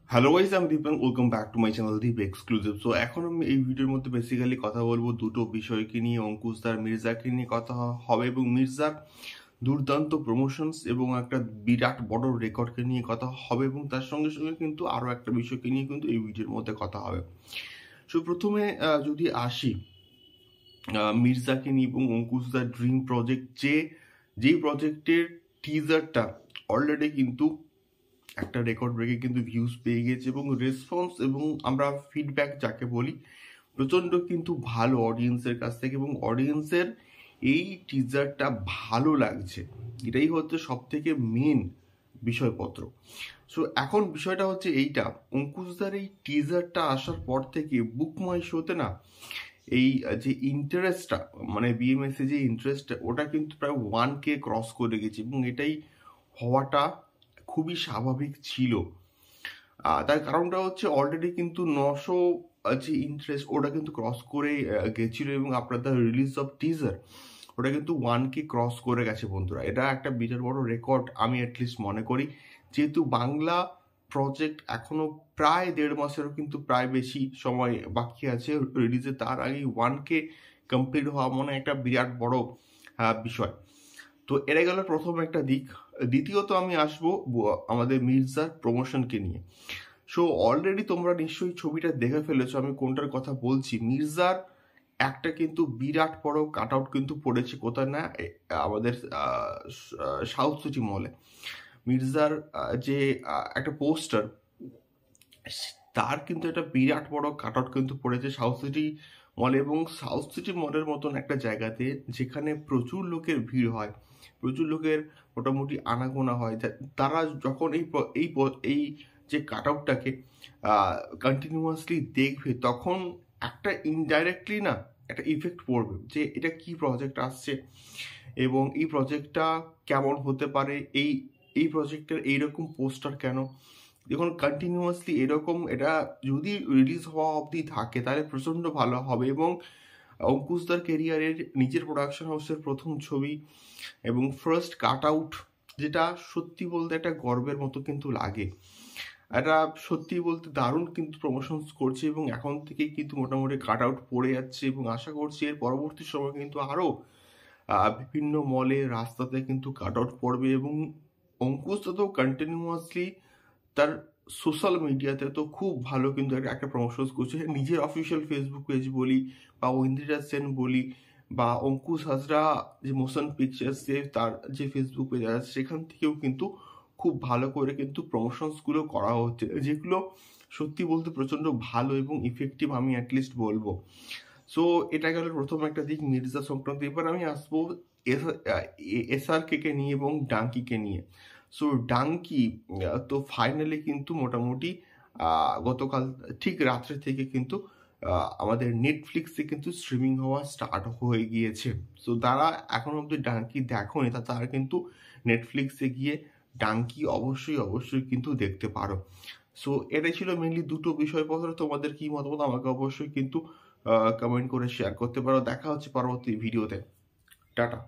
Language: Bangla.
হ্যালো গাইস, আমি Deepak. Welcome back to my channel Deep exclusive. So এখন আমি এই ভিডিওর মধ্যে বেসিক্যালি কথা বলবো দুটো বিষয়কে নিয়ে, অঙ্কুশদার মির্জাকে নিয়ে কথা হবে এবং মির্জার দুর্দান্ত প্রমোশনস এবং একটা বিরাট বড় রেকর্ডকে নিয়ে কথা হবে এবং তার সঙ্গে সঙ্গে কিন্তু আরও একটা বিষয়কে নিয়ে কিন্তু এই ভিডিওর মধ্যে কথা হবে। সো প্রথমে যদি আসি মির্জাকে নিয়ে এবং অঙ্কুশদার ড্রিম প্রজেক্ট, যেই প্রজেক্টের টিজারটা অলরেডি কিন্তু একটা রেকর্ড ব্রেকে কিন্তু ভিউজ পেয়ে গেছে এবং রেসপন্স এবং আমরা ফিডব্যাক যাকে বলি প্রচণ্ড কিন্তু ভালো অডিয়েন্সের কাছ থেকে, এবং অডিয়েন্সের এই টিজারটা ভালো লাগছে, এটাই হচ্ছে সব থেকে মেন বিষয়পত্র। সো এখন বিষয়টা হচ্ছে এইটা, অঙ্কুশদার এই টিজারটা আসার পর থেকে বুক মাই শোতে না এই যে ইন্টারেস্টটা, মানে বিএমএস এ যে ইন্টারেস্ট, ওটা কিন্তু প্রায় 1K ক্রস করে গেছে এবং এটাই হওয়াটা খুবই স্বাভাবিক ছিল। তার কারণটা হচ্ছে অলরেডি কিন্তু 900 যে ইন্টারেস্ট ওটা কিন্তু ক্রস করে গেছিল এবং আপনাদের রিলিজ অফ টিজার ওটা কিন্তু 1K ক্রস করে গেছে বন্ধুরা। এটা একটা বিরাট বড় রেকর্ড আমি অ্যাটলিস্ট মনে করি, যেহেতু বাংলা প্রজেক্ট এখনো প্রায় 1.5 মাসেরও কিন্তু প্রায় বেশি সময় বাকি আছে রিলিজে, তার আগে 1K কমপ্লিট হওয়া মানে একটা বিরাট বড় বিষয়। তো এটা গেল প্রথম একটা দিক। দ্বিতীয়ত আমি আসবো আমাদের মির্জার প্রমোশনকে নিয়ে। সো অলরেডি তোমরা নিশ্চয়ই ছবিটা দেখে ফেলেছো আমি কোনটার কথা বলছি। মির্জার একটা কিন্তু বিরাট বড় কাট আউট কিন্তু পড়েছে কোথায় না, আমাদের সাউথ সিটি মলে। মির্জার যে একটা পোস্টার, তার কিন্তু একটা বিরাট বড় কাট আউট কিন্তু পড়েছে সাউথ সিটি মলে, এবং সাউথ সিটি মলের মতন একটা জায়গাতে যেখানে প্রচুর লোকের ভিড় হয়, প্রচুর লোকের মোটামুটি আনাগোনা হয়, তারা যখন এই যে কাট আউটটাকে কন্টিনিউয়াসলি দেখবে তখন একটা ইনডাইরেক্টলি না একটা ইফেক্ট পড়বে যে এটা কি প্রজেক্ট আসছে এবং এই প্রজেক্টটা কেমন হতে পারে, এই প্রজেক্টের এইরকম পোস্টার কেন। দেখুন কন্টিনিউয়াসলি এরকম এটা যদি রিলিজ হওয়া অবধি থাকে তাহলে প্রচণ্ড ভালো হবে। এবং অঙ্কুশদার কেরিয়ারের নিজের প্রোডাকশন হাউসের প্রথম ছবি এবং ফার্স্ট কাট আউট, যেটা সত্যি বলতে একটা গর্বের মতো কিন্তু লাগে। এটা সত্যি বলতে দারুণ কিন্তু প্রমোশনস করছে এবং এখন থেকেই কিন্তু মোটামুটি কাট আউট পড়ে যাচ্ছে এবং আশা করছি এর পরবর্তী সময় কিন্তু আরও বিভিন্ন মলে রাস্তাতে কিন্তু কাট আউট পড়বে। এবং অঙ্কুশ তো কন্টিনিউয়াসলি তার সোশ্যাল মিডিয়াতে তো খুব ভালো কিন্তু একটা প্রমোশনস করছে, নিজের অফিসিয়াল ফেসবুক পেজ বলি বা ঐন্দ্রিতা সেন বলি বা অঙ্কুশ হাজরা যে মোশন পিকচার্স তার যে ফেসবুক পেজ আছে সেখান থেকেও কিন্তু খুব ভালো করে কিন্তু প্রমোশনসগুলো করা হচ্ছে, যেগুলো সত্যি বলতে প্রচণ্ড ভালো এবং ইফেক্টিভ আমি অ্যাটলিস্ট বলবো। সো এটা গেল প্রথম একটা দিক মির্জা সংক্রান্ত। এবার আমি আসবো SRK নিয়ে এবং ডাঙ্কিকে নিয়ে। সো ডাঙ্কি তো ফাইনালি কিন্তু মোটামুটি গতকাল ঠিক রাত্রে থেকে কিন্তু আমাদের নেটফ্লিক্সে কিন্তু স্ট্রিমিং হওয়া স্টার্ট হয়ে গিয়েছে। সো যারা এখন অব্দি ডাঙ্কি দেখোনি তারা কিন্তু নেটফ্লিক্সে গিয়ে ডাঙ্কি অবশ্যই কিন্তু দেখতে পারো। সো এটাই ছিল মেনলি দুটো বিষয়পত্র। তোমাদের কি মতামত আমাকে অবশ্যই কিন্তু কমেন্ট করে শেয়ার করতে পারো। দেখা হচ্ছে পরবর্তী ভিডিওতে। টাটা।